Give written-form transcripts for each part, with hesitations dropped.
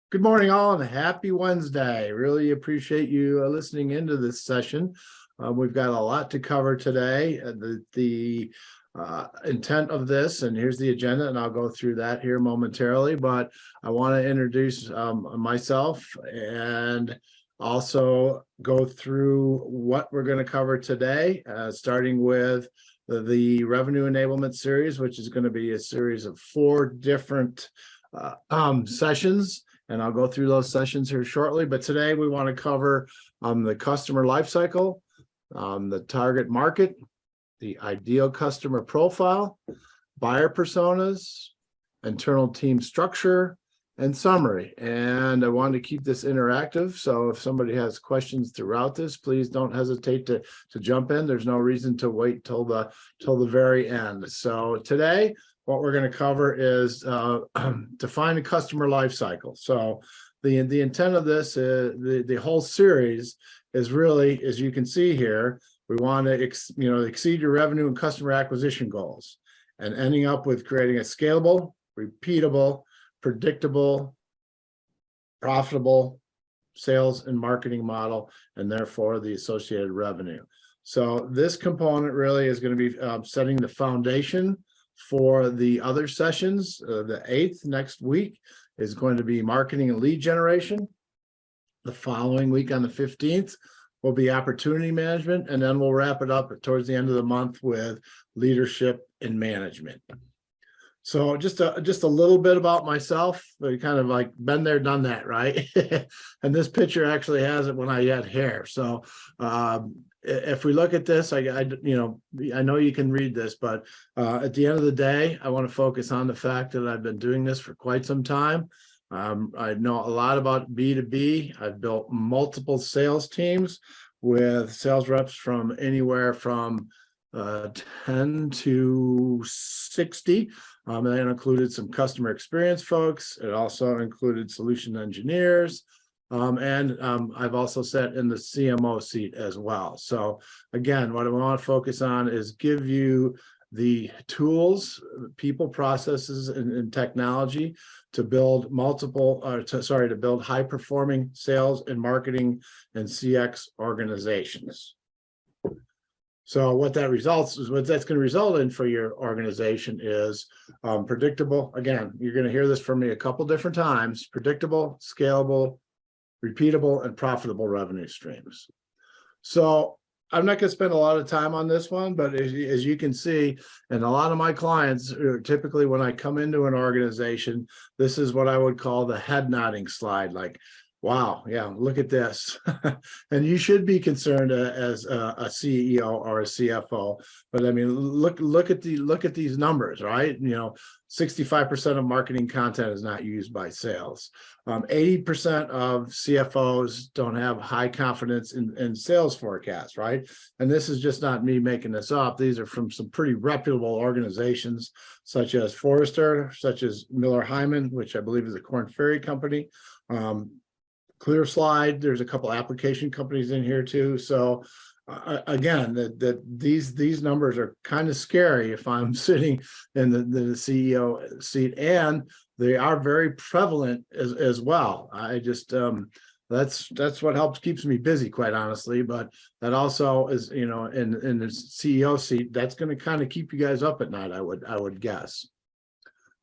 Good morning, all, and happy Wednesday. Really appreciate you listening into this session. We've got a lot to cover today. The intent of this, and here's the agenda, and I'll go through that here momentarily, but I want to introduce myself and also go through what we're going to cover today, starting with the Revenue Enablement Series, which is going to be a series of 4 different sessions. And I'll go through those sessions here shortly. But today we want to cover the customer lifecycle, the target market, the ideal customer profile, buyer personas, internal team structure, and summary. And I wanted to keep this interactive. So if somebody has questions throughout this, please don't hesitate to jump in. There's no reason to wait till the very end. So today, what we're going to cover is define a customer life cycle. So the intent of this is the whole series is really, as you can see here, we want to exceed your revenue and customer acquisition goals, and ending up with creating a scalable, repeatable, predictable, profitable sales and marketing model, and therefore the associated revenue. So this component really is going to be setting the foundation for the other sessions. The 8th next week is going to be marketing and lead generation. The following week on the 15th will be opportunity management, and then we'll wrap it up towards the end of the month with leadership and management. So just a little bit about myself. I kind of like been there, done that, right? And this picture actually has it when I had hair. So if we look at this, I know you can read this, but at the end of the day, I want to focus on the fact that I've been doing this for quite some time. I know a lot about B2B. I've built multiple sales teams with sales reps from anywhere from 10 to 60. And that included some customer experience folks. It also included solution engineers. And I've also sat in the CMO seat as well. So again, what I want to focus on is give you the tools, people, processes, and technology to build to build high-performing sales and marketing and CX organizations. So what that's going to result in for your organization is predictable. Again, you're going to hear this from me a couple different times: predictable, scalable, repeatable, and profitable revenue streams. So I'm not going to spend a lot of time on this one, but as you can see, and a lot of my clients, typically when I come into an organization, this is what I would call the head nodding slide. Like, wow, yeah, look at this. And you should be concerned as a CEO or a CFO. But I mean, look at these numbers, right? 65% of marketing content is not used by sales. 80% of CFOs don't have high confidence in sales forecasts, right? And this is just not me making this up. These are from some pretty reputable organizations, such as Forrester, such as Miller Heiman, which I believe is a Korn Ferry company. ClearSlide, there's a couple application companies in here too. So again, these numbers are kind of scary if I'm sitting in the CEO seat, and they are very prevalent as well. I just that's what keeps me busy, quite honestly. But that also is, in the CEO seat, that's going to kind of keep you guys up at night, I would guess.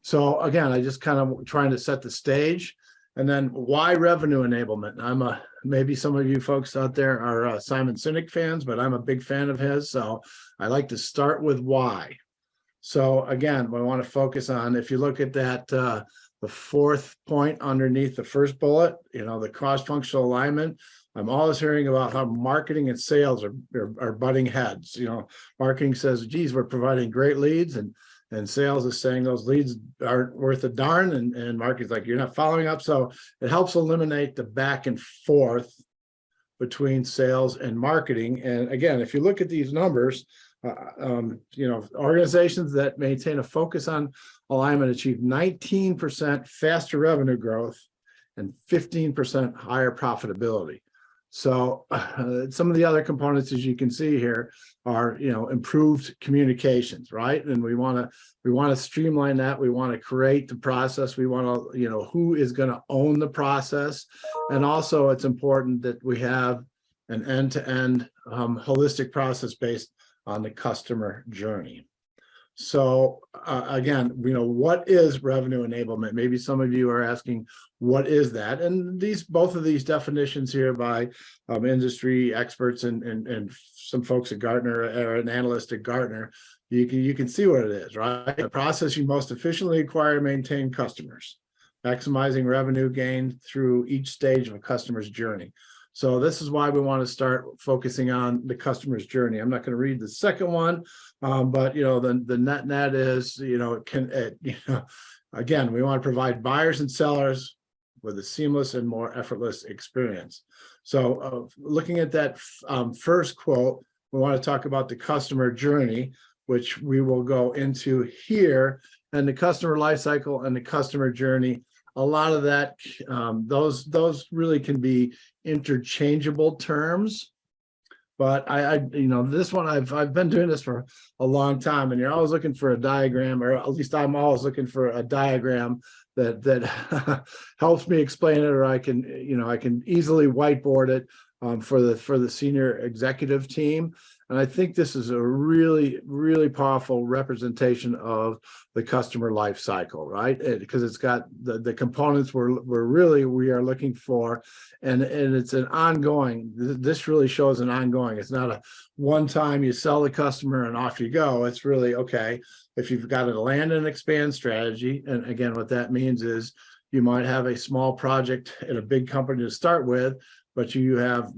So again, I just kind of trying to set the stage. And then why revenue enablement? Maybe some of you folks out there are Simon Sinek fans, but I'm a big fan of his. So I like to start with why. So again, we want to focus on, if you look at that, the 4th point underneath the first bullet, the cross-functional alignment. I'm always hearing about how marketing and sales are butting heads. Marketing says, geez, we're providing great leads, and sales is saying those leads aren't worth a darn, and marketing's like, you're not following up. So it helps eliminate the back and forth between sales and marketing. And again, if you look at these numbers, organizations that maintain a focus on alignment achieve 19% faster revenue growth and 15% higher profitability. So some of the other components, as you can see here, are, improved communications, right? And we want to streamline that. We want to create the process. We want to, who is going to own the process. And also it's important that we have an end-to-end holistic process based on the customer journey. So again, what is revenue enablement? Maybe some of you are asking, what is that? And both of these definitions here by industry experts and some folks at Gartner, or an analyst at Gartner, you can see what it is, right? The process you most efficiently acquire and maintain customers, maximizing revenue gain through each stage of a customer's journey. So this is why we want to start focusing on the customer's journey. I'm not going to read the second one, but the net is, again, we want to provide buyers and sellers with a seamless and more effortless experience. So looking at that first quote, we want to talk about the customer journey, which we will go into here, and the customer lifecycle and the customer journey. A lot of that, those really can be interchangeable terms, but this one, I've been doing this for a long time, and you're always looking for a diagram, or at least I'm always looking for a diagram that helps me explain it, or I can easily whiteboard it for the senior executive team. And I think this is a really, really powerful representation of the customer life cycle, right? Because it's got the components we are looking for, and it's an ongoing. This really shows an ongoing. It's not a one time you sell the customer and off you go. It's really, okay, if you've got a land and expand strategy, and again, what that means is you might have a small project at a big company to start with, but you have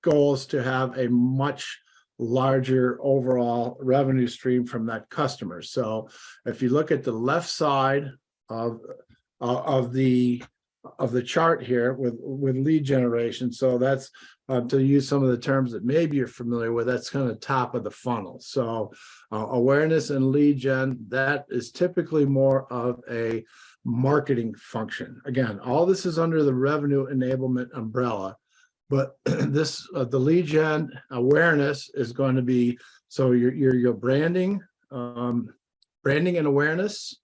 goals to have a much larger overall revenue stream from that customer. So if you look at the left side of the chart here with lead generation, so that's to use some of the terms that maybe you're familiar with, that's kind of top of the funnel. So awareness and lead gen, that is typically more of a marketing function. Again, all this is under the revenue enablement umbrella. But this, the lead gen awareness is going to be, so your branding, branding and awareness,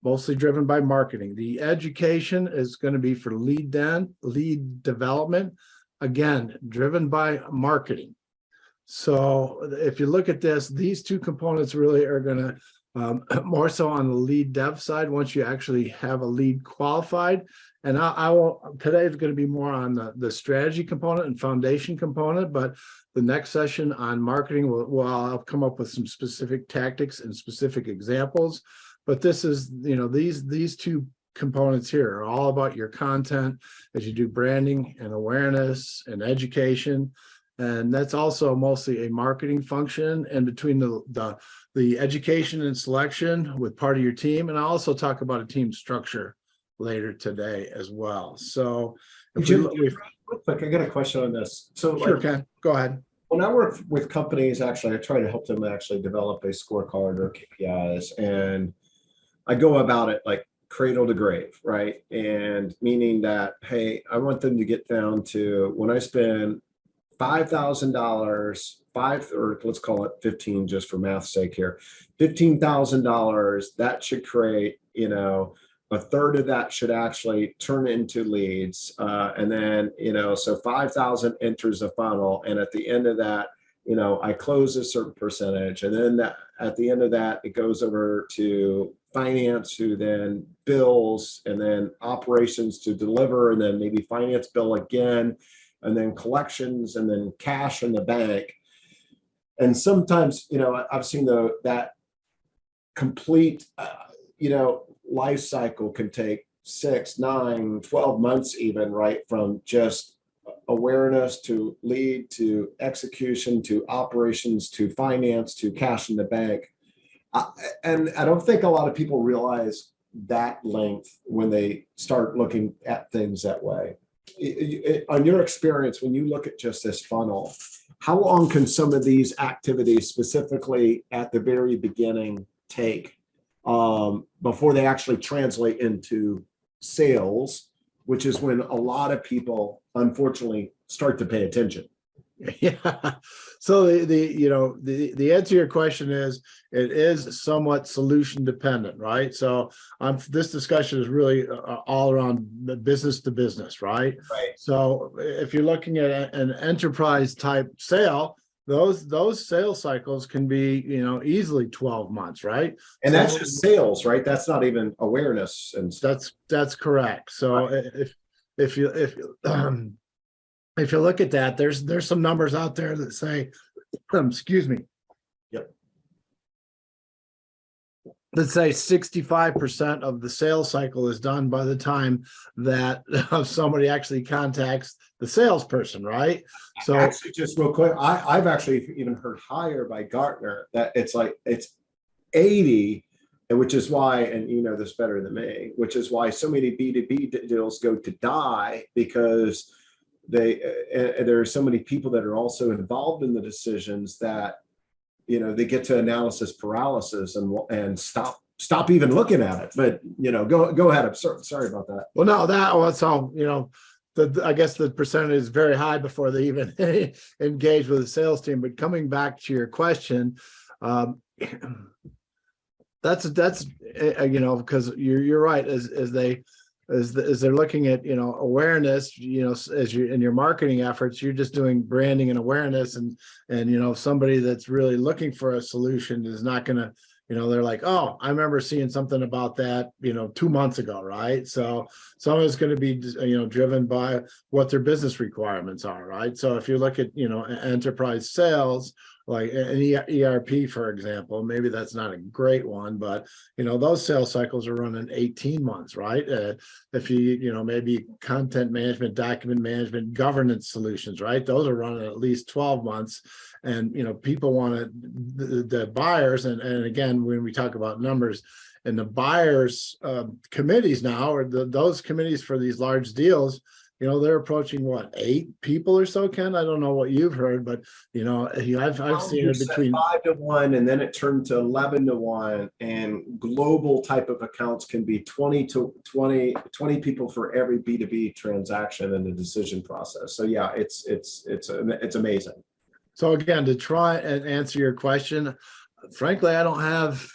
mostly driven by marketing. The education is going to be for lead development, again, driven by marketing. So if you look at this, these two components really are going to more so on the lead dev side once you actually have a lead qualified. And I will, today is going to be more on the strategy component and foundation component, but the next session on marketing I'll come up with some specific tactics and specific examples. But this is, these two components here are all about your content as you do branding and awareness and education. And that's also mostly a marketing function, and between the education and selection with part of your team. And I'll also talk about a team structure later today as well. So Jim, real quick, I got a question on this. So sure, Ken, go ahead. When I work with companies, actually, I try to help them actually develop a scorecard or KPIs, and I go about it like cradle to grave, right? And meaning that, hey, I want them to get down to, when I spend $5,000, or let's call it 15, just for math's sake here, $15,000, that should create, a third of that should actually turn into leads. And then, so 5,000 enters the funnel. And at the end of that, I close a certain percentage. And then at the end of that, it goes over to finance, who then bills, and then operations to deliver, and then maybe finance bill again, and then collections, and then cash in the bank. And sometimes, I've seen that complete, life cycle can take 6, 9, 12 months even, right? From just awareness to lead to execution to operations to finance to cash in the bank. And I don't think a lot of people realize that length when they start looking at things that way. On your experience, when you look at just this funnel, how long can some of these activities, specifically at the very beginning, take before they actually translate into sales? which is when a lot of people unfortunately start to pay attention. Yeah. So the answer to your question is it is somewhat solution dependent, right? So this discussion is really all around the business to business, right? Right. So if you're looking at an enterprise type sale, those sales cycles can be, easily 12 months, right? And So that's just sales, right? That's not even awareness and stuff. that's correct. So Right. if you if you look at that, there's some numbers out there that say, excuse me. Yep. Let's say 65% of the sales cycle is done by the time that somebody actually contacts the salesperson, right? So Actually, just real quick, I've actually even heard higher by Gartner that it's 80, and which is why, and you know this better than me, which is why so many B2B deals go to die, because there are so many people that are also involved in the decisions that they get to analysis paralysis and stop even looking at it. But go ahead. I'm sorry about that. well, no, that was all, I guess the percentage is very high before they even engage with the sales team. But coming back to your question, that's because you're right, as they're looking at awareness, as you in your marketing efforts, you're just doing branding and awareness, and somebody that's really looking for a solution is not going to, they're like, oh, I remember seeing something about that 2 months ago, right? So some of it's going to be driven by what their business requirements are, right? So if you look at enterprise sales, like an ERP, for example, maybe that's not a great one, but those sales cycles are running 18 months, right? If you maybe content management, document management, governance solutions, right? Those are running at least 12 months. And people want to, the buyers, and again, when we talk about numbers, and the buyers committees now, or those committees for these large deals, they're approaching what, 8 people or so, Ken? I don't know what you've heard, but I've seen it between 5 to 1, and then it turned to 11 to 1, and global type of accounts can be 20 people for every B2B transaction in the decision process. So yeah, it's amazing. So again, to try and answer your question, frankly, I don't have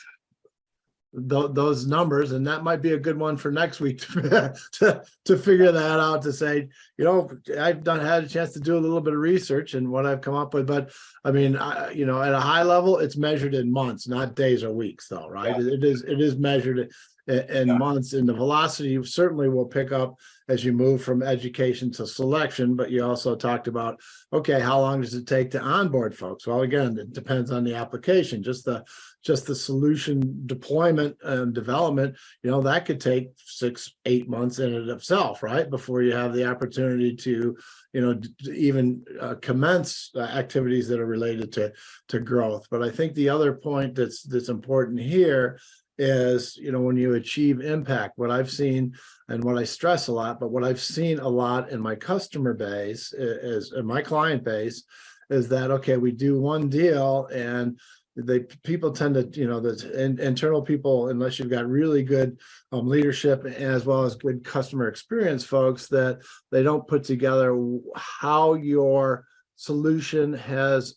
those numbers, and that might be a good one for next week to figure that out, to say, I've had a chance to do a little bit of research and what I've come up with, but I mean, at a high level, it's measured in months, not days or weeks, though, right? Yeah. It is measured in months, and the velocity certainly will pick up as you move from education to selection. But you also talked about, okay, how long does it take to onboard folks? Well, again, it depends on the application. Just the solution deployment and development, that could take 6-8 months in and of itself, right? Before you have the opportunity to, even commence activities that are related to growth. But I think the other point that's important here is, when you achieve impact, what I've seen and what I stress a lot, but what I've seen a lot in my customer base is in my client base, is that, okay, we do one deal and people tend to, the internal people, unless you've got really good leadership as well as good customer experience folks, that they don't put together how your solution has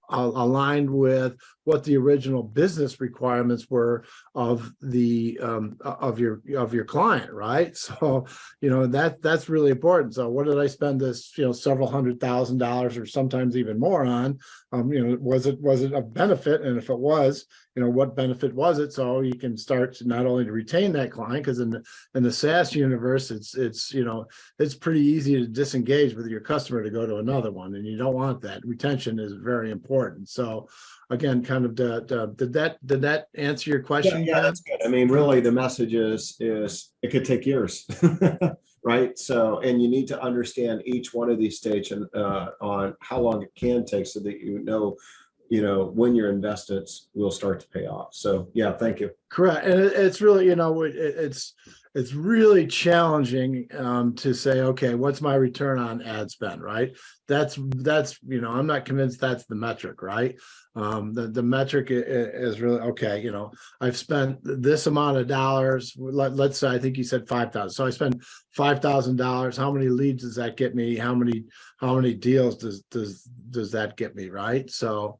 aligned with what the original business requirements were of the of your client, right? So that's really important. So what did I spend this several $100,000 or sometimes even more on? Was it a benefit? And if it was, what benefit was it? So you can start to not only to retain that client, because in the SaaS universe, it's pretty easy to disengage with your customer to go to another one, and you don't want that. Retention is very important. So again, kind of did that answer your question? Yeah, that's good. I mean, really, the message is it could take years, right? So, and you need to understand each one of these stages on how long it can take, so that when your investments will start to pay off. So yeah, thank you. Correct. And it's really, it's really challenging to say, okay, what's my return on ad spend, right? That's I'm not convinced that's the metric, right? The metric is really, okay, I've spent this amount of dollars. Let's say, I think you said 5,000. So I spend $5,000. How many leads does that get me? How many deals does that get me, right? So,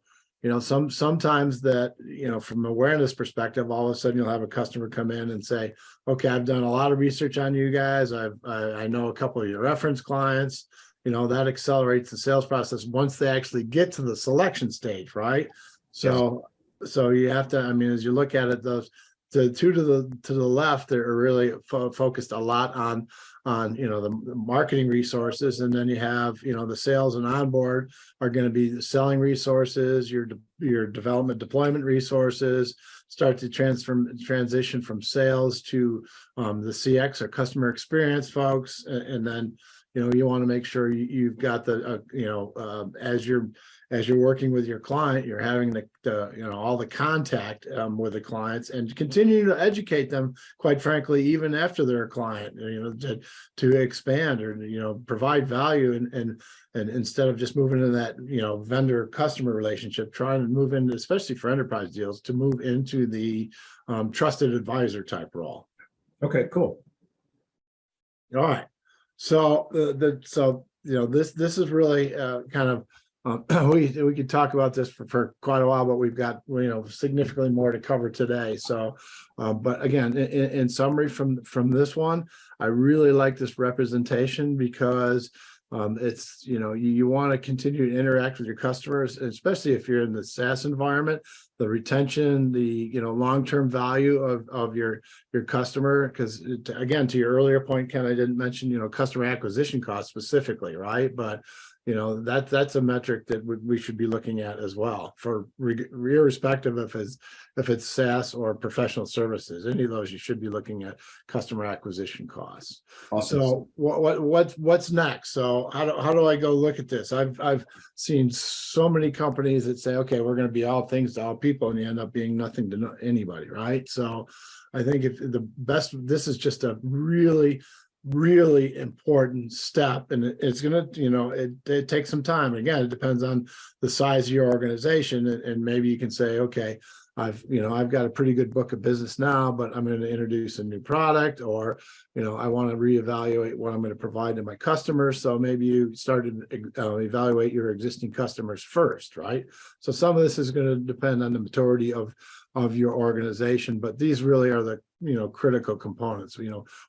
sometimes that, from awareness perspective, all of a sudden you'll have a customer come in and say, okay, I've done a lot of research on you guys. I know a couple of your reference clients. That accelerates the sales process once they actually get to the selection stage, right? So you have to, as you look at it, the two to the left, they're really focused a lot on the marketing resources, and then you have the sales and onboard are going to be the selling resources, your development deployment resources, start to transition from sales to the CX or customer experience folks, and then you want to make sure you've got the as you're working with your client, you're having all the contact with the clients, and continue to educate them, quite frankly, even after they're a client, to expand or provide value, and instead of just moving into that vendor customer relationship, trying to move into, especially for enterprise deals, to move into the trusted advisor type role. Okay, cool. All right. So this is really kind of we could talk about this for quite a while, but we've got significantly more to cover today. So, but again, in summary from this one, I really like this representation because it's you want to continue to interact with your customers, especially if you're in the SaaS environment. The retention, the long-term value of your customer, because again, to your earlier point, Ken, I didn't mention customer acquisition costs specifically, right? But that's a metric that we should be looking at as well, for irrespective if it's SaaS or professional services. Any of those, you should be looking at customer acquisition costs. Awesome. So what's next? So how do I go look at this? I've seen so many companies that say, okay, we're going to be all things to all people, and you end up being nothing to anybody, right? So I think this is just a really important step, and it's gonna it takes some time. Again, it depends on the size of your organization, and maybe you can say, okay, I've got a pretty good book of business now, but I'm going to introduce a new product, or I want to reevaluate what I'm going to provide to my customers. So maybe you started evaluate your existing customers first, right? So some of this is going to depend on the maturity of your organization, but these really are the critical components.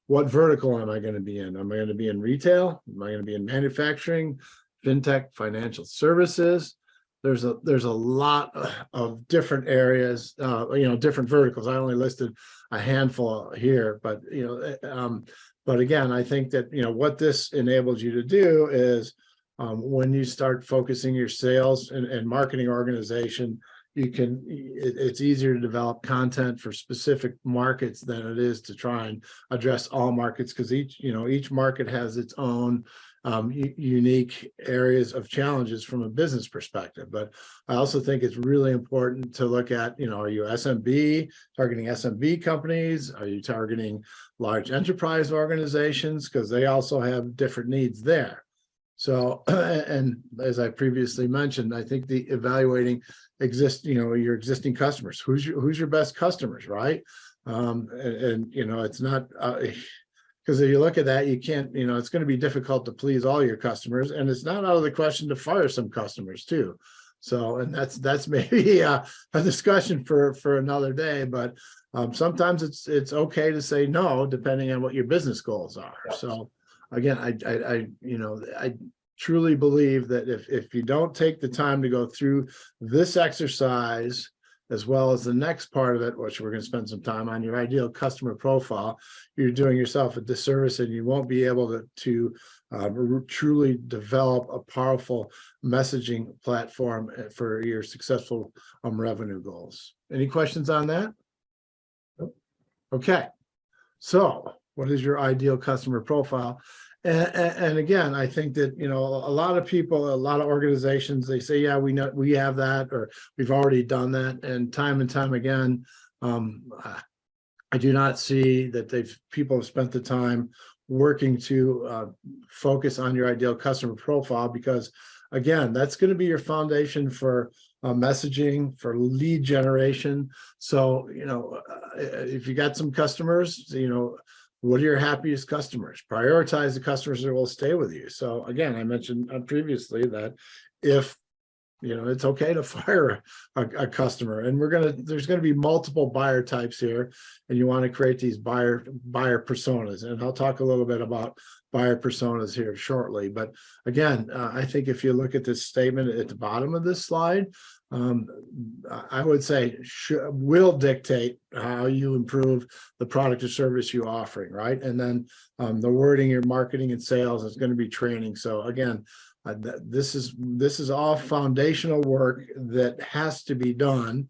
What vertical am I going to be in? Am I going to be in retail? Am I going to be in manufacturing, fintech, financial services? There's a lot of different areas, different verticals. I only listed a handful here, but again, I think that what this enables you to do is when you start focusing your sales and marketing organization, it's easier to develop content for specific markets than it is to try and address all markets, because each market has its own unique areas of challenges from a business perspective. But I also think it's really important to look at, are you targeting SMB companies? Are you targeting large enterprise organizations? Because they also have different needs there. So, and as I previously mentioned, I think the evaluating your existing customers, who's your best customers, right? It's not, because if you look at that, you can't, it's going to be difficult to please all your customers, and it's not out of the question to fire some customers too. So, and that's maybe a discussion for another day, but sometimes it's okay to say no, depending on what your business goals are. So again, I truly believe that if you don't take the time to go through this exercise, as well as the next part of it, which we're going to spend some time on, your ideal customer profile, you're doing yourself a disservice, and you won't be able to truly develop a powerful messaging platform for your successful revenue goals. Any questions on that? Okay. So what is your ideal customer profile? And again, I think that, a lot of people, a lot of organizations, they say, yeah, we know we have that, or we've already done that. And time again, I do not see that people have spent the time working to focus on your ideal customer profile, because again, that's going to be your foundation for messaging, for lead generation. So, if you got some customers, what are your happiest customers? Prioritize the customers that will stay with you. So again, I mentioned previously that if it's okay to fire a customer, and there's gonna be multiple buyer types here, and you want to create these buyer personas. And I'll talk a little bit about buyer personas here shortly. But again, I think if you look at this statement at the bottom of this slide, I would say will dictate how you improve the product or service you're offering, right? And then the wording, your marketing and sales is going to be training. So again, this is all foundational work that has to be done,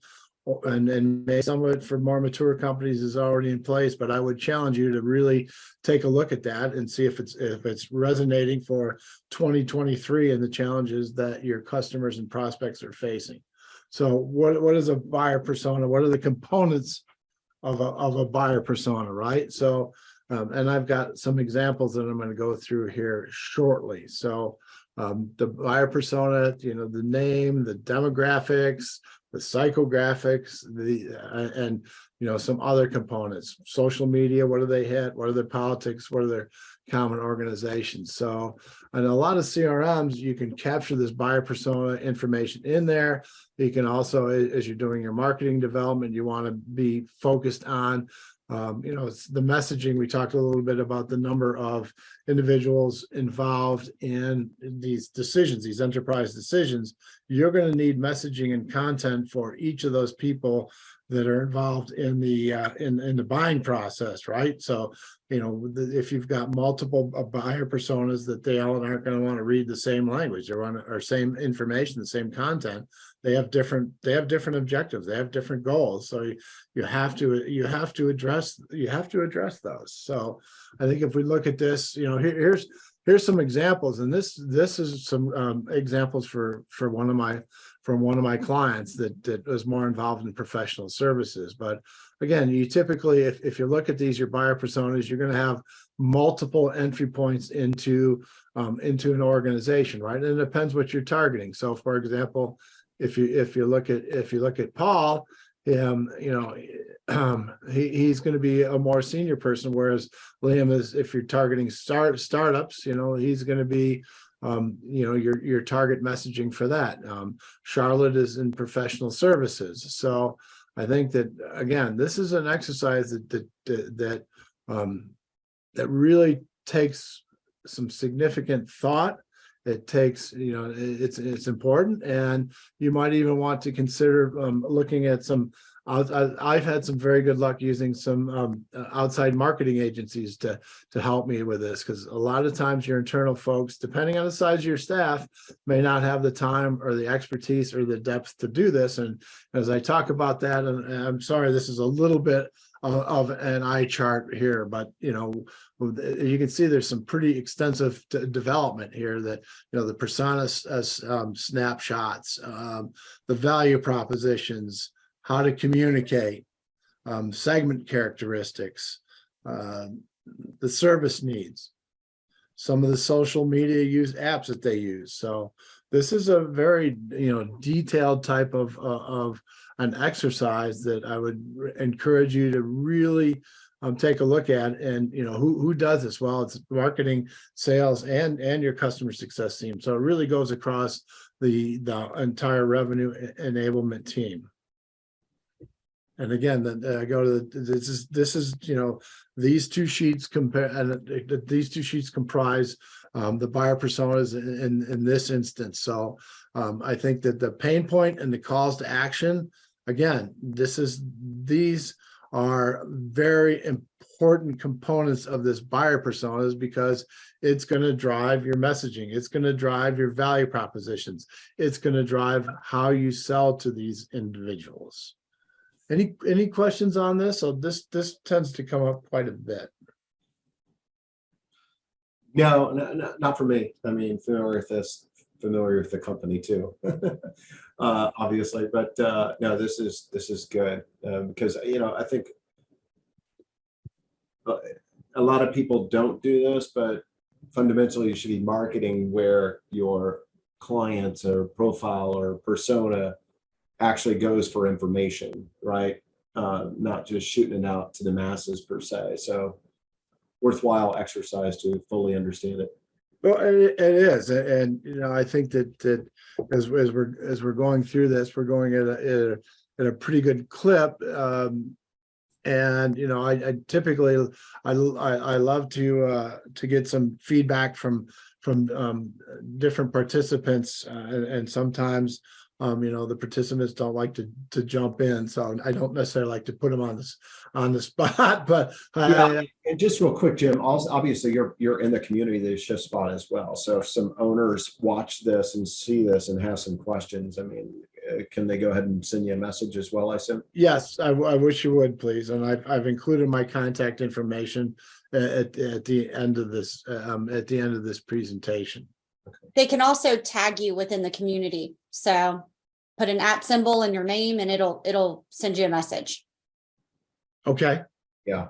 and maybe some of it for more mature companies is already in place. But I would challenge you to really take a look at that and see if it's resonating for 2023 and the challenges that your customers and prospects are facing. So what is a buyer persona? What are the components of a buyer persona, right? So and I've got some examples that I'm going to go through here shortly. So the buyer persona, the name, the demographics, the psychographics, and some other components. Social media, what do they hit? What are their politics? What are their common organizations? So in a lot of CRMs, you can capture this buyer persona information in there. You can also, as you're doing your marketing development, you want to be focused on it's the messaging. We talked a little bit about the number of individuals involved in these decisions, these enterprise decisions. You're going to need messaging and content for each of those people that are involved in the buying process, right? So, if you've got multiple buyer personas, that they all aren't going to want to read the same language or same information, the same content. They have different objectives. They have different goals. So you have to address those. So I think if we look at this, here's some examples, and this is some examples from one of my clients that was more involved in professional services. But again, you typically, if you look at these, your buyer personas, you're going to have multiple entry points into an organization, right? And it depends what you're targeting. So, for example, if you look at Paul, he's going to be a more senior person, whereas Liam is, if you're targeting startups, he's going to be your target messaging for that. Charlotte is in professional services. So I think that, again, this is an exercise that really takes some significant thought. It takes, it's important, and you might even want to consider looking at some. I've had some very good luck using some outside marketing agencies to help me with this, because a lot of times your internal folks, depending on the size of your staff, may not have the time or the expertise or the depth to do this. And as I talk about that, and I'm sorry, this is a little bit of an eye chart here, but you can see there's some pretty extensive development here, that the persona snapshots, the value propositions, how to communicate, segment characteristics, the service needs, some of the social media apps that they use. So this is a very detailed type of an exercise that I would encourage you to really take a look at. And who does this? Well, it's marketing, sales, and your customer success team. So it really goes across the entire revenue enablement team. And again, I go to this is these two sheets these two sheets comprise the buyer personas in this instance. So I think that the pain point and the calls to action, again, these are very important components of this buyer personas, because it's going to drive your messaging. It's going to drive your value propositions. It's going to drive how you sell to these individuals. Any questions on this? So this tends to come up quite a bit. No, not for me. I mean, familiar with the company too, obviously. But no, this is good, because I think a lot of people don't do this, but fundamentally you should be marketing where your clients or profile or persona actually goes for information, right? Not just shooting it out to the masses per se. So worthwhile exercise to fully understand it. Well, it is, and I think that as we're going through this, we're going at a pretty good clip. And I typically I love to get some feedback from different participants, and sometimes the participants don't like to jump in, so I don't necessarily like to put them on the spot. But Yeah, and just real quick, Jim, also obviously you're in the community, the Shift Spot as well. So if some owners watch this and see this and have some questions, I mean, can they go ahead and send you a message as well, I assume? yes, I wish you would, please, and I've included my contact information at the end of this presentation. They can also tag you within the community. So put an @ symbol in your name and it'll send you a message. Okay. Yeah.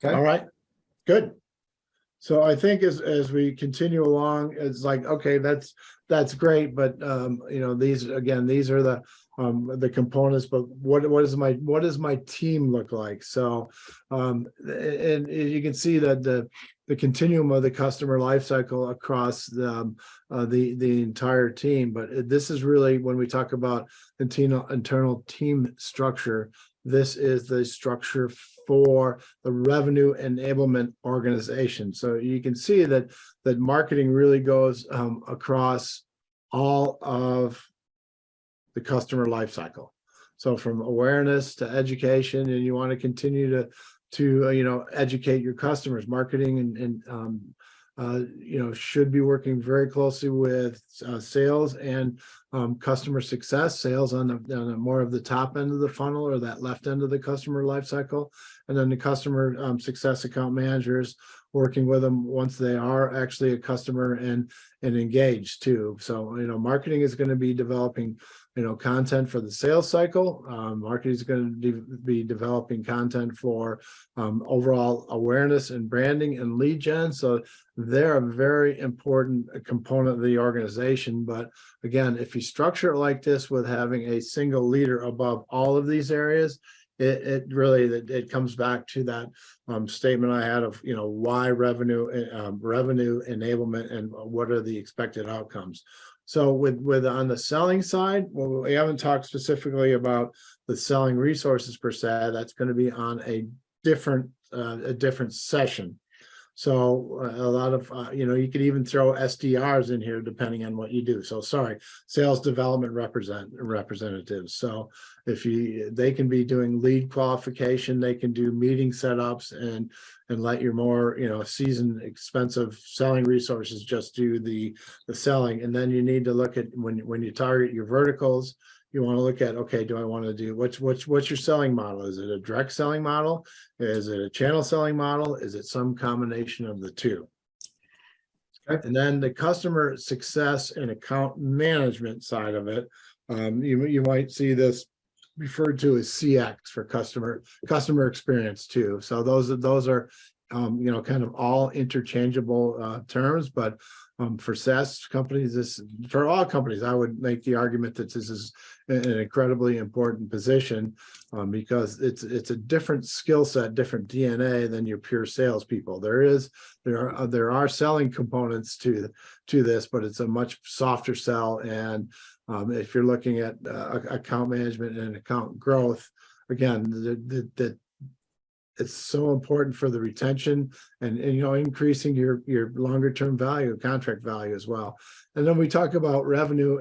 Okay. All right, good. So I think as we continue along, it's like, okay, that's great, but these are the components, but what does my team look like? So and you can see that the continuum of the customer life cycle across the entire team. But this is really, when we talk about internal team structure, this is the structure for the revenue enablement organization. So you can see that marketing really goes across all of the customer life cycle. So from awareness to education, and you want to continue to educate your customers. Marketing and should be working very closely with sales and customer success. Sales on the more of the top end of the funnel, or that left end of the customer life cycle, and then the customer success account managers working with them once they are actually a customer and engaged too. So marketing is going to be developing content for the sales cycle. Marketing is going to be developing content for overall awareness and branding and lead gen. So they're a very important component of the organization. But again, if you structure it like this, with having a single leader above all of these areas, it really comes back to that statement I had of why revenue enablement, and what are the expected outcomes. So with on the selling side, well, we haven't talked specifically about the selling resources per se. That's going to be on a different session. So a lot of you could even throw SDRs in here depending on what you do. So sales development representatives. So they can be doing lead qualification, they can do meeting setups, and let your more seasoned, expensive selling resources just do the selling. And then you need to look at when you target your verticals. You want to look at, okay, do I want to do what's your selling model? Is it a direct selling model? Is it a channel selling model? Is it some combination of the two? Okay. And then the customer success and account management side of it, you might see this referred to as CX for customer experience too. So those are kind of all interchangeable terms, but for SaaS companies, for all companies, I would make the argument that this is an incredibly important position, because it's a different skill set, different DNA than your pure salespeople. There are selling components to this, but it's a much softer sell. And if you're looking at account management and account growth, again, it's so important for the retention and increasing your longer term value, contract value as well. And then we talk about revenue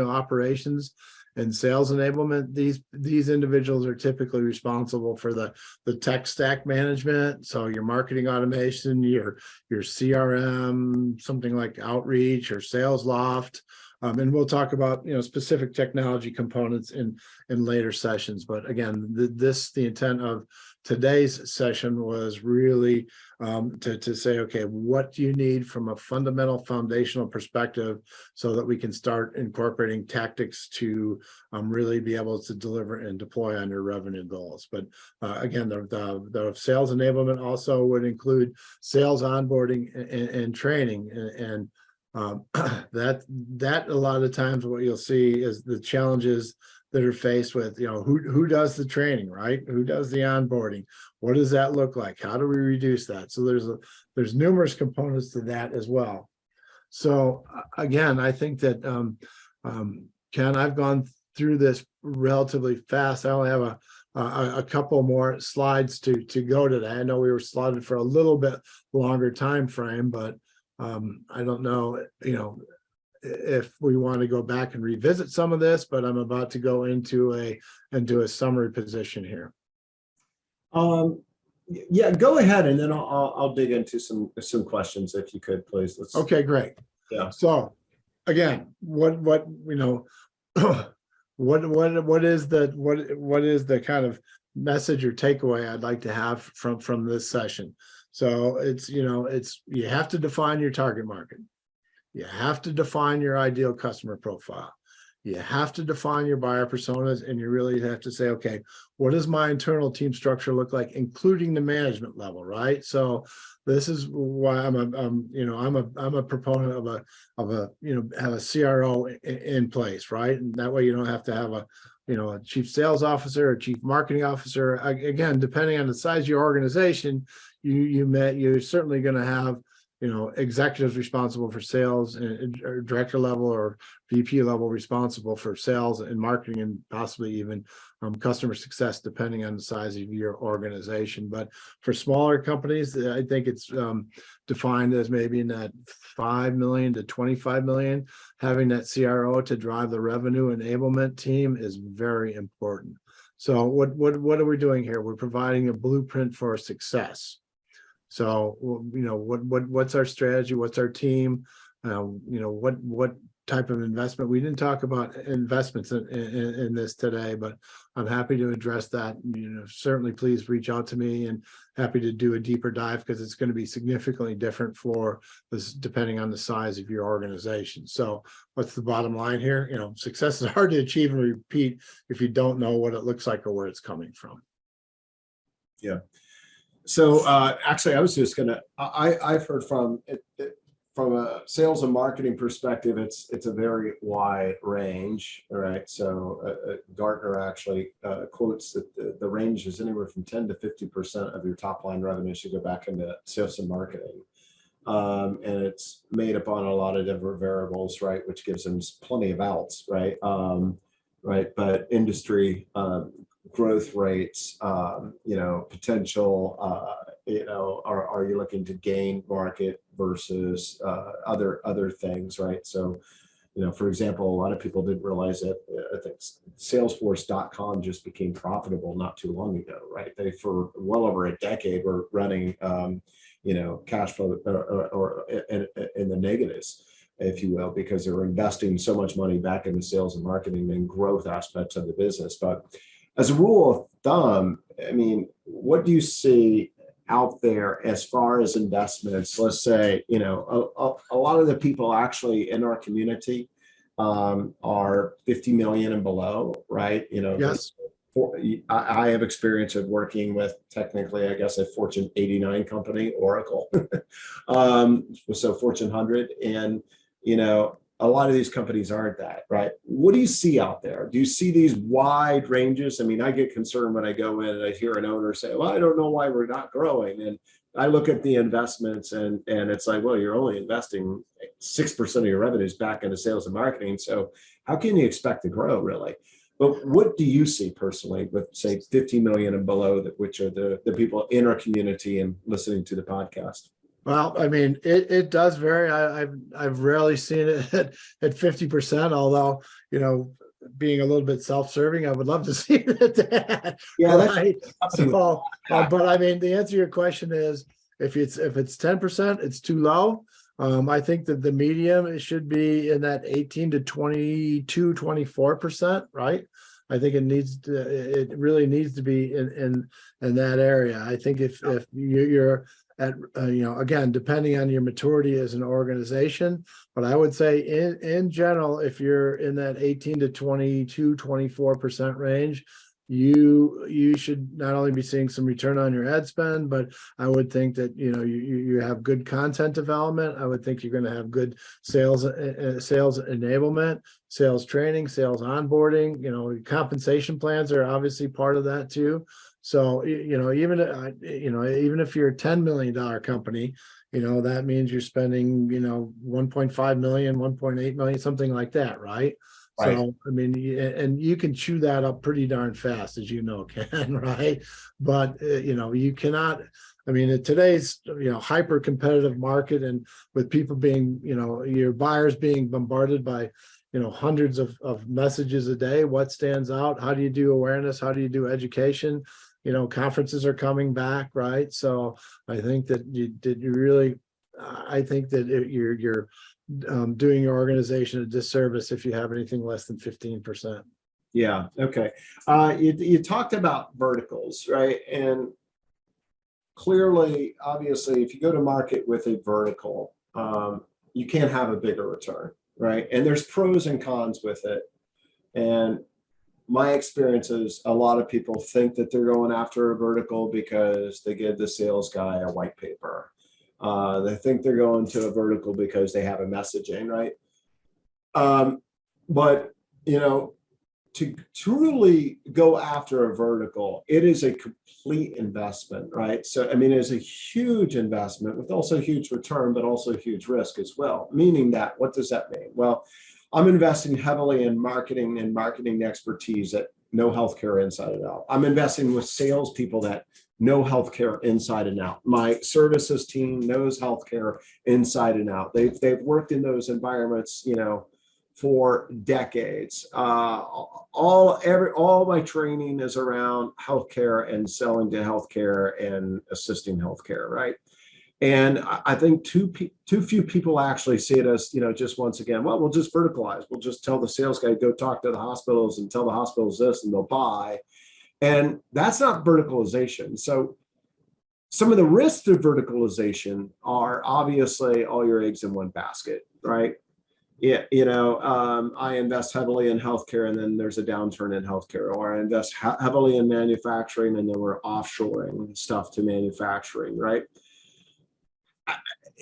operations and sales enablement. These individuals are typically responsible for the tech stack management. So your marketing automation, your CRM, something like Outreach or SalesLoft, And we'll talk about, specific technology components in later sessions. But again, the intent of today's session was really to say, okay, what do you need from a fundamental foundational perspective so that we can start incorporating tactics to really be able to deliver and deploy on your revenue goals. But again, the sales enablement also would include sales onboarding and training, and that a lot of times what you'll see is the challenges that are faced with, who does the training, right? Who does the onboarding? What does that look like? How do we reduce that? So there's numerous components to that as well. So again, I think that Ken, I've gone through this relatively fast. I only have a couple more slides to go today. I know we were slotted for a little bit longer time frame, but I don't know, if we want to go back and revisit some of this, but I'm about to go into a summary position here. Yeah, go ahead, and then I'll dig into some questions if you could, please. Okay, great. Yeah. So again, what what is the kind of message or takeaway I'd like to have from this session? So it's you have to define your target market. You have to define your ideal customer profile. You have to define your buyer personas, and you really have to say, okay, what does my internal team structure look like, including the management level, right? So this is why I'm a proponent of a CRO in place, right? And that way you don't have to have a chief sales officer or chief marketing officer. Again, depending on the size of your organization, you're certainly going to have executives responsible for sales or director level or VP level responsible for sales and marketing, and possibly even customer success, depending on the size of your organization. But for smaller companies, I think it's defined as maybe in that 5 million to 25 million. Having that CRO to drive the revenue enablement team is very important. So what are we doing here? We're providing a blueprint for success. So, what's our strategy? What's our team? What type of investment? We didn't talk about investments in this today, but I'm happy to address that. Certainly please reach out to me, and happy to do a deeper dive, because it's going to be significantly different for this depending on the size of your organization. So what's the bottom line here? Success is hard to achieve and repeat if you don't know what it looks like or where it's coming from. Yeah. So actually, I was just gonna. I've heard from a sales and marketing perspective, it's a very wide range. All right. So Gartner actually quotes that the range is anywhere from 10 to 50% of your top line revenue should go back into sales and marketing, and it's made up on a lot of different variables, right? Which gives them plenty of outs, right? Right. But industry. Growth rates, potential, are you looking to gain market versus other things, right? So, for example, a lot of people didn't realize that I think Salesforce.com just became profitable not too long ago, right? They, for well over a decade, were running, cash flow or in the negatives, if you will, because they were investing so much money back in the sales and marketing and growth aspects of the business. But as a rule of thumb, I mean, what do you see out there as far as investments? Let's say, a lot of the people actually in our community are 50 million and below, right? Yes. I have experience of working with, technically, I guess, a Fortune 89 company, Oracle, so Fortune 100, and a lot of these companies aren't that, right? What do you see out there? Do you see these wide ranges? I mean, I get concerned when I go in and I hear an owner say, well, I don't know why we're not growing. And I look at the investments and it's like, well, you're only investing 6% of your revenues back into sales and marketing. So how can you expect to grow, really? But what do you see personally with, say, 50 million and below, which are the people in our community and listening to the podcast? Well, I mean, it does vary. I've rarely seen it at 50%, although, being a little bit self-serving, I would love to see that. Yeah, right? But I mean, the answer to your question is, if it's 10%, it's too low. I think that the medium, it should be in that 18 to 22, 24%, right? I think it really needs to be in that area. I think if you're at, again, depending on your maturity as an organization, but I would say in general, if you're in that 18 to 22, 24% range, you should not only be seeing some return on your ad spend, but I would think that, you have good content development. I would think you're going to have good sales enablement, sales training, sales onboarding, compensation plans are obviously part of that too. So, even if you're a $10 million company, that means you're spending, 1.5 million, 1.8 million, something like that, right? Right. So, I mean, and you can chew that up pretty darn fast, as Ken, right? But, you cannot, I mean, in today's, hyper competitive market, and with people being, your buyers being bombarded by, hundreds of messages a day, what stands out? How do you do awareness? How do you do education? Conferences are coming back, right? So I think that I think that you're doing your organization a disservice if you have anything less than 15%. Yeah. Okay. You talked about verticals, right? And clearly, obviously, if you go to market with a vertical, you can't have a bigger return, right? And there's pros and cons with it. And my experience is a lot of people think that they're going after a vertical because they give the sales guy a white paper. They think they're going to a vertical because they have a messaging, right? But, to truly go after a vertical, it is a complete investment, right? So, I mean, it's a huge investment with also huge return, but also huge risk as well. Meaning that, what does that mean? Well, I'm investing heavily in marketing and marketing expertise that know healthcare inside and out. I'm investing with salespeople that know healthcare inside and out. My services team knows healthcare inside and out. They've worked in those environments, for decades. All my training is around healthcare and selling to healthcare and assisting healthcare, right? And I think too few people actually see it as, just once again, well, we'll just verticalize. We'll just tell the sales guy, go talk to the hospitals and tell the hospitals this and they'll buy. And that's not verticalization. So some of the risks of verticalization are obviously all your eggs in one basket, right? Yeah, I invest heavily in healthcare and then there's a downturn in healthcare, or I invest heavily in manufacturing and then we're offshoring stuff to manufacturing, right?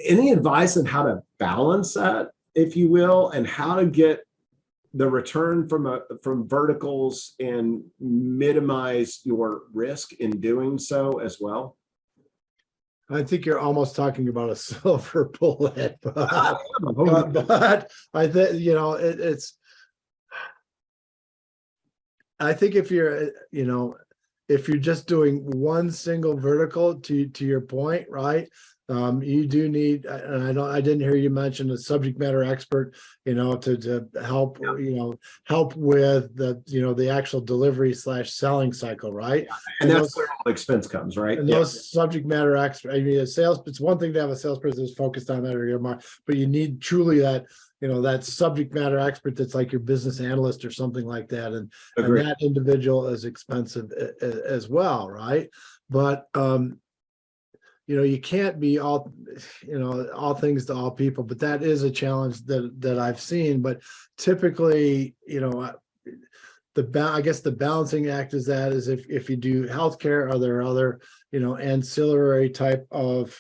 Any advice on how to balance that, if you will, and how to get the return from verticals and minimize your risk in doing so as well? I think you're almost talking about a silver bullet, but I think, it's, I think if you're just doing one single vertical, to your point, right? You do need, and I didn't hear you mention a subject matter expert, to help, help with the actual delivery / selling cycle, right? And that's where all the expense comes, right? And those subject matter experts, I mean, it's one thing to have a salesperson who's focused on that area, but you need truly that, that subject matter expert that's like your business analyst or something like that. And that individual is expensive as well, right? But you can't be all things to all people, but that is a challenge that I've seen. But typically, I guess the balancing act is if you do healthcare, are there other, ancillary type of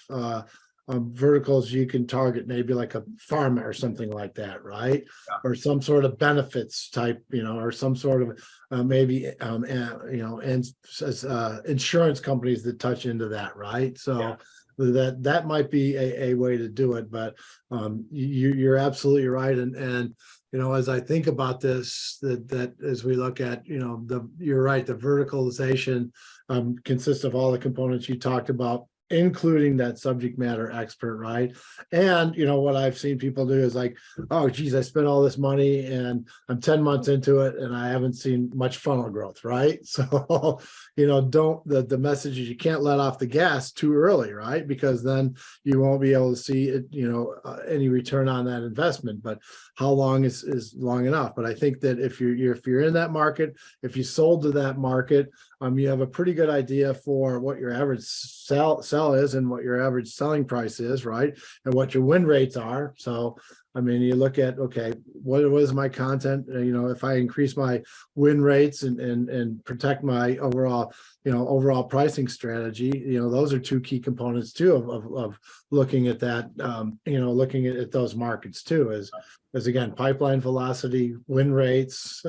verticals you can target, maybe like a pharma or something like that, right? Yeah. Or some sort of benefits type, or some sort of maybe insurance companies that touch into that, right? So yeah. That might be a way to do it, but you're absolutely right. And as I think about this, that as we look at, you're right, the verticalization consists of all the components you talked about. including that subject matter expert, right? And what I've seen people do is like, oh geez, I spent all this money and I'm 10 months into it and I haven't seen much funnel growth, right? So don't, the message is you can't let off the gas too early, right? Because then you won't be able to see it, any return on that investment. But how long is long enough? But I think that if you're in that market, if you sold to that market, you have a pretty good idea for what your average sell is and what your average selling price is, right? And what your win rates are. So, you look at, okay, what was my content? If I increase my win rates and protect my overall pricing strategy, those are two key components too of looking at that, looking at those markets too, as again, pipeline velocity, win rates,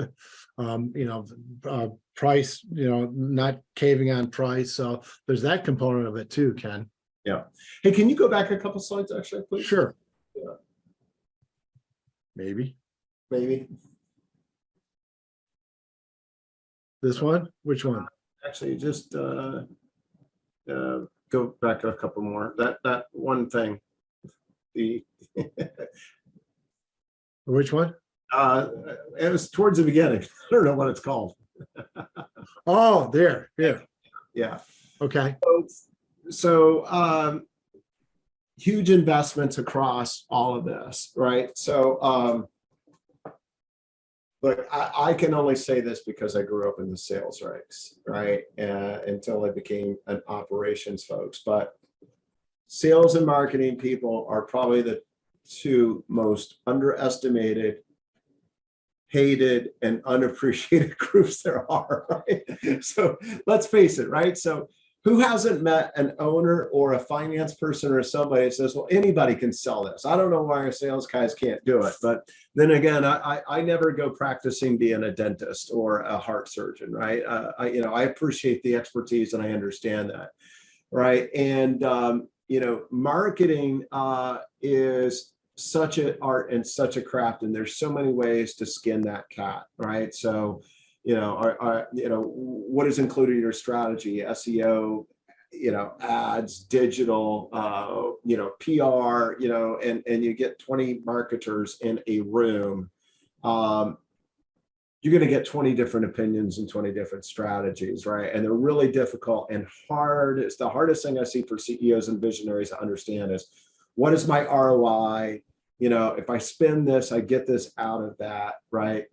price, not caving on price. So there's that component of it too, Ken. Yeah. Hey, can you go back a couple slides actually, please? Sure. Yeah. Maybe this one. Which one? actually just go back a couple more. That one thing. The Which one? it was towards the beginning. I don't know what it's called. Oh, there. Yeah. Okay. So huge investments across all of this, right? So look, I can only say this because I grew up in the sales ranks, right? Until I became an operations folks. But sales and marketing people are probably the two most underestimated, hated, and unappreciated groups there are, right? So let's face it, right? So who hasn't met an owner or a finance person or somebody that says, well, anybody can sell this. I don't know why our sales guys can't do it. But then again, I never go practicing being a dentist or a heart surgeon, right? I appreciate the expertise and I understand that, right? And, marketing is such an art and such a craft, and there's so many ways to skin that cat, right? So, what is included in your strategy? SEO, ads, digital, PR, and you get 20 marketers in a room. You're going to get 20 different opinions and 20 different strategies, right? And they're really difficult and hard. It's the hardest thing I see for CEOs and visionaries to understand is, what is my ROI? If I spend this, I get this out of that, right?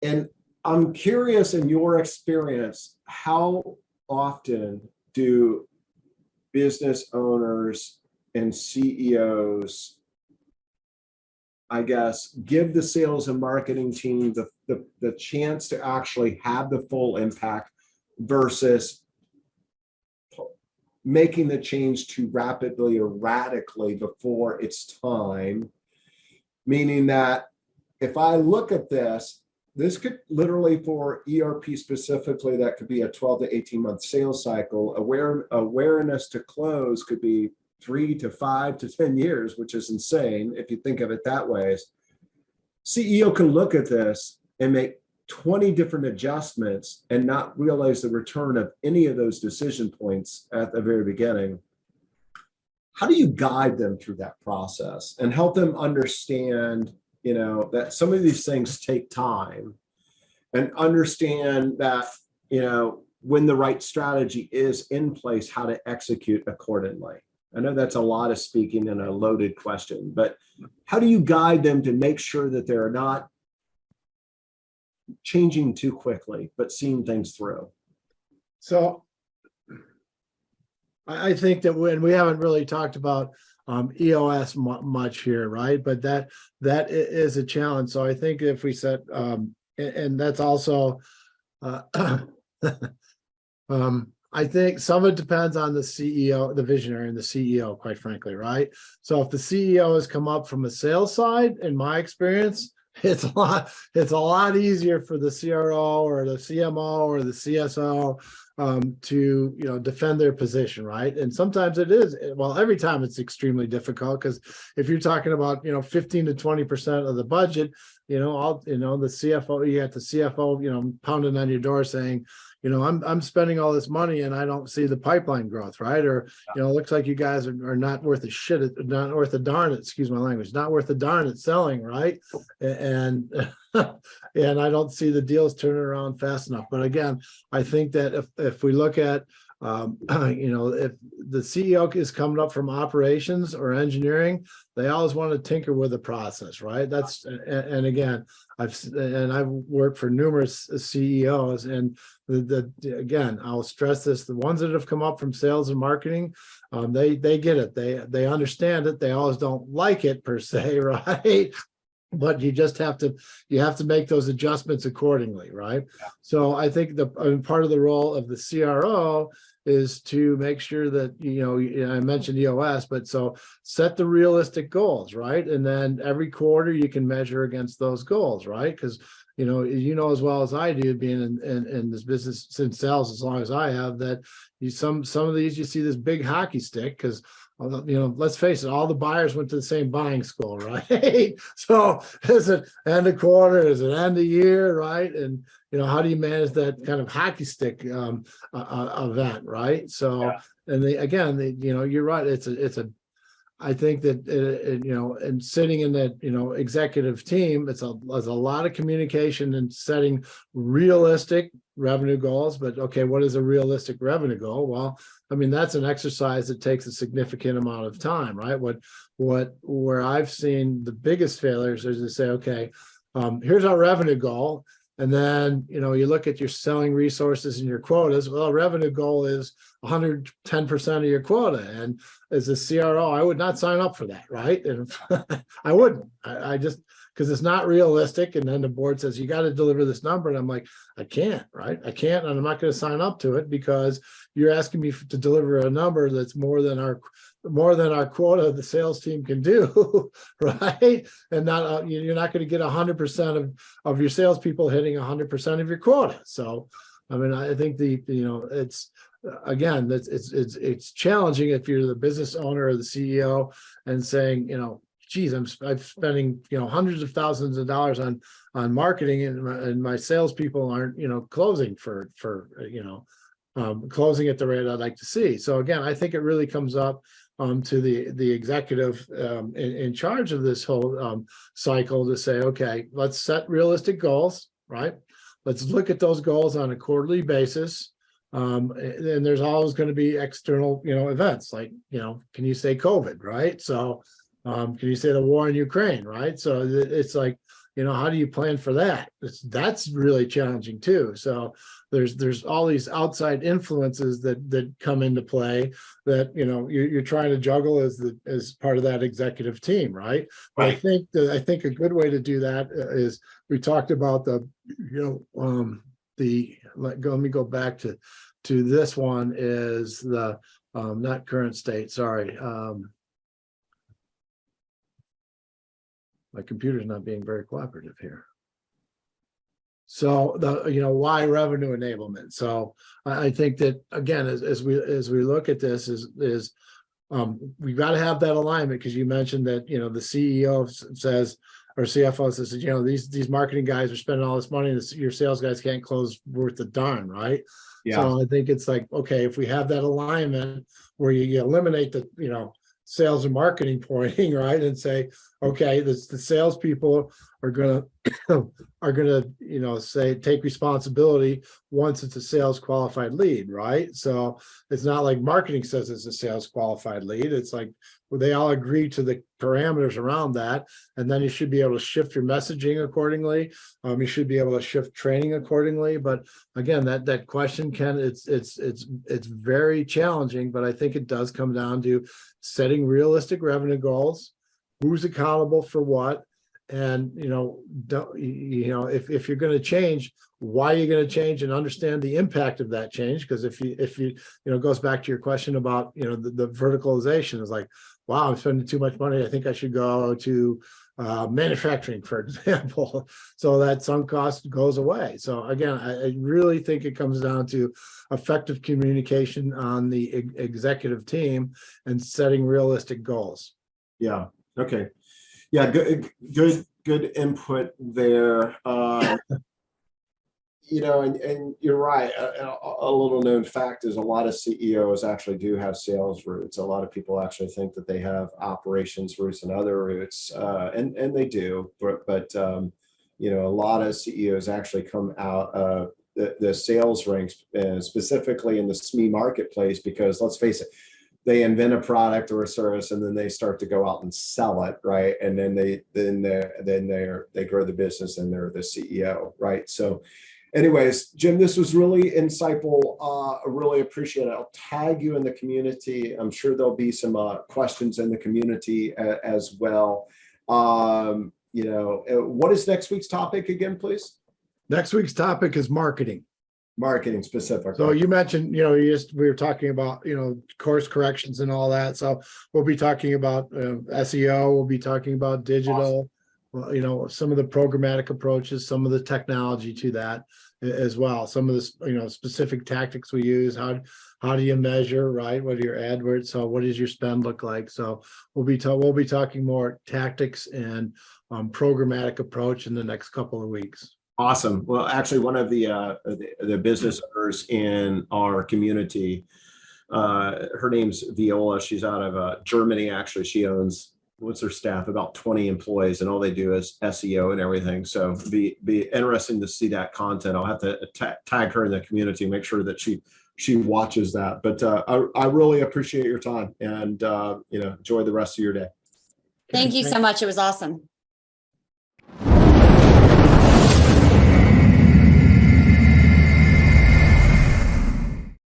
And I'm curious, in your experience, how often do business owners and CEOs, I guess, give the sales and marketing team the chance to actually have the full impact versus making the change too rapidly or radically before it's time? Meaning that if I look at this could literally, for ERP specifically, that could be a 12 to 18 month sales cycle. Awareness to close could be 3 to 5 to 10 years, which is insane if you think of it that way. CEO can look at this and make 20 different adjustments and not realize the return of any of those decision points at the very beginning. How do you guide them through that process and help them understand, that some of these things take time, and understand that, when the right strategy is in place, how to execute accordingly? I know that's a lot of speaking and a loaded question, but how do you guide them to make sure that they're not changing too quickly, but seeing things through? So I think that when we haven't really talked about EOS much here, right? But that is a challenge. So I think if we set, and that's also, I think some of it depends on the CEO, the visionary, and the CEO, quite frankly, right? So if the CEO has come up from a sales side, in my experience, it's a lot easier for the CRO or the CMO or the CSO to defend their position, right? And sometimes it is, well, every time it's extremely difficult, because if you're talking about 15 to 20% of the budget, the CFO, you got the CFO pounding on your door saying, I'm spending all this money and I don't see the pipeline growth, right? Or, it looks like you guys are not worth a shit, not worth a darn, excuse my language, not worth a darn at selling, right? And, and I don't see the deals turning around fast enough. But again, I think that if we look at, if the CEO is coming up from operations or engineering, they always want to tinker with the process, right? And again, I've worked for numerous CEOs, and again, I'll stress this: the ones that have come up from sales and marketing, they get it, they understand it. They always don't like it per se, right? But you just have to make those adjustments accordingly, right? So I think part of the role of the CRO is to make sure that, I mentioned EOS, but so set the realistic goals, right? And then every quarter you can measure against those goals, right? Because as well as I do, being in this business in sales as long as I have, that some of these you see this big hockey stick because let's face it, all the buyers went to the same buying school, right? So is it end of quarter, is it end of year, right? And how do you manage that kind of hockey stick event, right? So, and you're right. I think that and sitting in that executive team, there's a lot of communication and setting realistic revenue goals. But okay, what is a realistic revenue goal? Well, I mean, that's an exercise that takes a significant amount of time, right? Where I've seen the biggest failures is to say, okay, here's our revenue goal. And then, you look at your selling resources and your quotas. Well, revenue goal is 110% of your quota. And as a CRO, I would not sign up for that, right? And I wouldn't. I just, because it's not realistic. And then the board says, you got to deliver this number. And I'm like, I can't, right? I can't. And I'm not going to sign up to it because you're asking me to deliver a number that's more than our quota the sales team can do, right? And not you're not going to get 100% of your salespeople hitting 100% of your quota. So, I mean, I think it's again it's challenging if you're the business owner or the CEO and saying, geez, I'm spending hundreds of thousands of dollars on marketing and my salespeople aren't closing for closing at the rate I'd like to see. So again, I think it really comes up to the executive in charge of this whole cycle to say, okay, let's set realistic goals, right? Let's look at those goals on a quarterly basis. And there's always going to be external, events like, can you say COVID, right? So can you say the war in Ukraine, right? So it's like, how do you plan for that? That's really challenging too. So there's all these outside influences that come into play that you're trying to juggle as part of that executive team, right? But I think a good way to do that is we talked about let me go back to this one is the not current state, sorry. My computer's not being very cooperative here. So why revenue enablement? So I think that again, as we look at this is we've got to have that alignment because you mentioned that the CEO says or CFO says these marketing guys are spending all this money and your sales guys can't close worth a darn, right? Yeah. So I think it's like, okay, if we have that alignment where you eliminate the sales and marketing pointing, right, and say, okay, the salespeople are gonna say take responsibility once it's a sales qualified lead, right? So it's not like marketing says it's a sales qualified lead. It's like they all agree to the parameters around that, and then you should be able to shift your messaging accordingly. You should be able to shift training accordingly. But again, that question, Ken, it's very challenging, but I think it does come down to setting realistic revenue goals, who's accountable for what, and if you're going to change, why you're going to change, and understand the impact of that change. Because if you it goes back to your question about the verticalization is like, wow, I'm spending too much money, I think I should go to manufacturing, for example, so that sunk cost goes away. So again, I really think it comes down to effective communication on the executive team and setting realistic goals. Yeah. Okay. Yeah. Good input there. and you're right. A little known fact is a lot of CEOs actually do have sales roots. A lot of people actually think that they have operations roots and other roots, and they do. But a lot of CEOs actually come out of the sales ranks, specifically in the SME marketplace, because let's face it, they invent a product or a service and then they start to go out and sell it, right? And then they grow the business and they're the CEO, right? So anyways, Jim, this was really insightful. I really appreciate it. I'll tag you in the community. I'm sure there'll be some questions in the community as well. What is next week's topic again, please? Next week's topic is marketing. Marketing specific. So you mentioned, we were talking about, course corrections and all that. So we'll be talking about SEO. We'll be talking about digital, some of the programmatic approaches, some of the technology to that as well. Some of the, specific tactics we use. How do you measure, right? What are your AdWords? So what does your spend look like? So we'll be talking more tactics and programmatic approach in the next couple of weeks. Awesome. Well, actually, one of the business owners in our community, her name's Viola. She's out of Germany. Actually, she owns, what's her staff? About 20 employees, and all they do is SEO and everything. So be interesting to see that content. I'll have to tag her in the community, make sure that she watches that. But I really appreciate your time, and enjoy the rest of your day. Thank you so much. It was awesome.